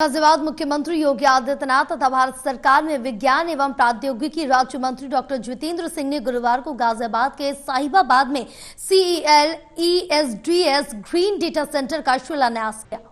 गाजियाबाद मुख्यमंत्री योगी आदित्यनाथ तथा भारत सरकार में विज्ञान एवं प्रौद्योगिकी राज्य मंत्री डॉक्टर जितेंद्र सिंह ने गुरुवार को गाजियाबाद के साहिबाबाद में CEL ESDS green data centre का शिलान्यास किया।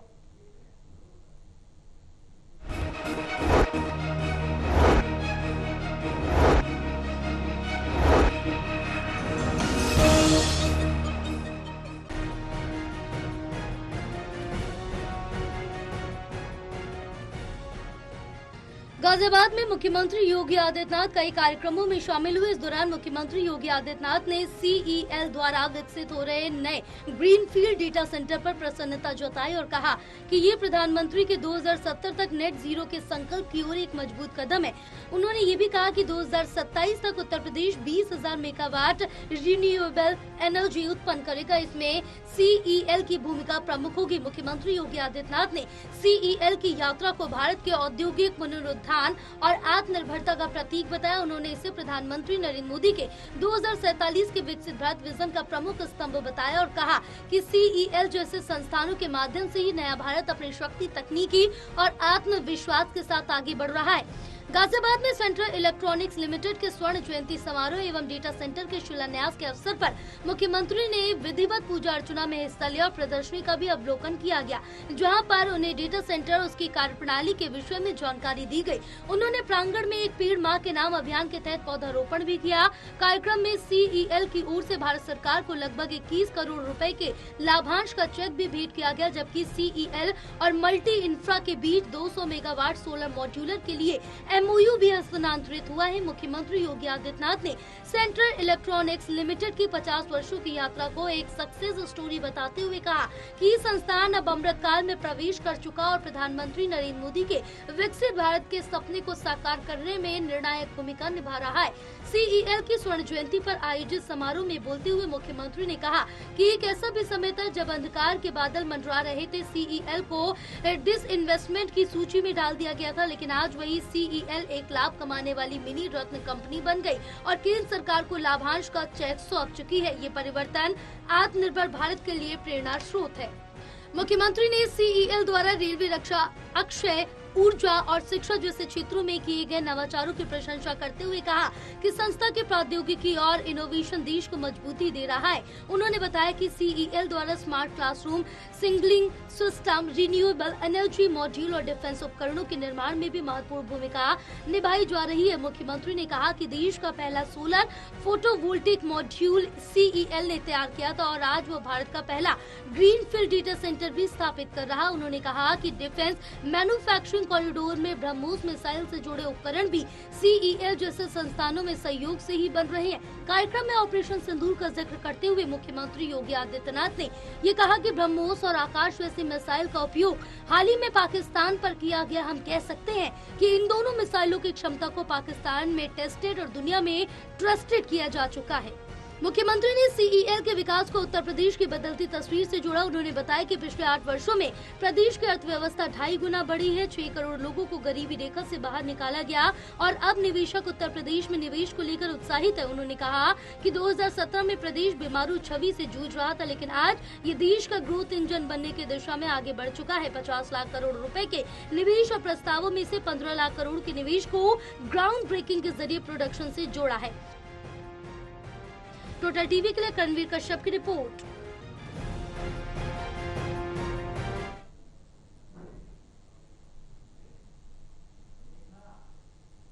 गाजियाबाद में मुख्यमंत्री योगी आदित्यनाथ कई कार्यक्रमों में शामिल हुए। इस दौरान मुख्यमंत्री योगी आदित्यनाथ ने CEL द्वारा विकसित हो रहे नए ग्रीनफील्ड डेटा सेंटर पर प्रसन्नता जताई और कहा कि ये प्रधानमंत्री के 2070 तक नेट जीरो के संकल्प की ओर एक मजबूत कदम है। उन्होंने ये भी कहा कि 2027 तक Uttar Pradesh 20,000 megawatt renewable energy उत्पन्न करेगा। इसमें CEL की भूमिका प्रमुख होगी। मुख्यमंत्री योगी आदित्यनाथ ने CEL की यात्रा को भारत के औद्योगिक पुनरुत्थान और आत्मनिर्भरता का प्रतीक बताया। उन्होंने इसे प्रधानमंत्री नरेंद्र मोदी के 2047 के विकसित भारत विजन का प्रमुख स्तंभ बताया और कहा कि CEL जैसे संस्थानों के माध्यम से ही नया भारत अपनी शक्ति, तकनीकी और आत्मविश्वास के साथ आगे बढ़ रहा है। गाजियाबाद में सेंट्रल इलेक्ट्रॉनिक्स लिमिटेड के स्वर्ण जयंती समारोह एवं डेटा सेंटर के शिलान्यास के अवसर पर मुख्यमंत्री ने विधिवत पूजा अर्चना में हिस्सा लिया और प्रदर्शनी का भी अवलोकन किया गया, जहां पर उन्हें डेटा सेंटर और उसकी कार्यप्रणाली के विषय में जानकारी दी गई। उन्होंने प्रांगण में एक पेड़ माँ के नाम अभियान के तहत पौधारोपण भी किया। कार्यक्रम में CEL की ओर से भारत सरकार को लगभग 21 करोड़ रुपए के लाभांश का चेक भी भेंट किया गया, जबकि CEL और मल्टी इंफ्रा के बीच 200 मेगावाट सोलर मॉड्यूलर के लिए MOU भी हस्तांतरित हुआ है। मुख्यमंत्री योगी आदित्यनाथ ने सेंट्रल इलेक्ट्रॉनिक्स लिमिटेड की 50 वर्षों की यात्रा को एक सक्सेस स्टोरी बताते हुए कहा कि संस्थान अब अमृत काल में प्रवेश कर चुका और प्रधानमंत्री नरेंद्र मोदी के विकसित भारत के सपने को साकार करने में निर्णायक भूमिका निभा रहा है। CEL की स्वर्ण जयंती पर आयोजित समारोह में बोलते हुए मुख्यमंत्री ने कहा कि एक ऐसा भी समय था जब अंधकार के बादल मंडरा रहे थे। CEL को डिसइन्वेस्टमेंट की सूची में डाल दिया गया था, लेकिन आज वही CEL एक लाभ कमाने वाली मिनी रत्न कंपनी बन गई और केंद्र सरकार को लाभांश का चेक सौंप चुकी है। ये परिवर्तन आत्मनिर्भर भारत के लिए प्रेरणा स्रोत है। मुख्यमंत्री ने CEL द्वारा रेलवे, रक्षा, अक्षय ऊर्जा और शिक्षा जैसे क्षेत्रों में किए गए नवाचारों की प्रशंसा करते हुए कहा कि संस्था के प्रौद्योगिकी और इनोवेशन देश को मजबूती दे रहा है। उन्होंने बताया कि CEL द्वारा smart classroom, singling system, renewable energy module और डिफेंस उपकरणों के निर्माण में भी महत्वपूर्ण भूमिका निभाई जा रही है। मुख्यमंत्री ने कहा कि देश का पहला सोलर फोटोवोल्टिक मॉड्यूल CEL ने तैयार किया था और आज वो भारत का पहला ग्रीनफील्ड डेटा सेंटर भी स्थापित कर रहा। उन्होंने कहा कि डिफेंस मैन्युफैक्चरिंग कॉरिडोर में ब्रह्मोस मिसाइल से जुड़े उपकरण भी CEL जैसे संस्थानों में सहयोग से ही बन रहे हैं। कार्यक्रम में ऑपरेशन सिंदूर का जिक्र करते हुए मुख्यमंत्री योगी आदित्यनाथ ने ये कहा कि ब्रह्मोस और आकाश वैसी मिसाइल का उपयोग हाल ही में पाकिस्तान पर किया गया। हम कह सकते हैं कि इन दोनों मिसाइलों की क्षमता को पाकिस्तान में टेस्टेड और दुनिया में ट्रस्टेड किया जा चुका है। मुख्यमंत्री ने CEL के विकास को उत्तर प्रदेश की बदलती तस्वीर से जोड़ा। उन्होंने बताया कि पिछले 8 वर्षों में प्रदेश की अर्थव्यवस्था 2.5 गुना बढ़ी है। 6 करोड़ लोगों को गरीबी रेखा से बाहर निकाला गया और अब निवेशक उत्तर प्रदेश में निवेश को लेकर उत्साहित है। उन्होंने कहा कि 2017 में प्रदेश बीमारू छवि से जूझ रहा था, लेकिन आज ये देश का ग्रोथ इंजन बनने की दिशा में आगे बढ़ चुका है। 50 लाख करोड़ रुपए के निवेश और प्रस्तावों में से 15 लाख करोड़ के निवेश को ग्राउंड ब्रेकिंग के जरिए प्रोडक्शन से जोड़ा है। टोटल टीवी के लिए करणवीर कश्यप की रिपोर्ट।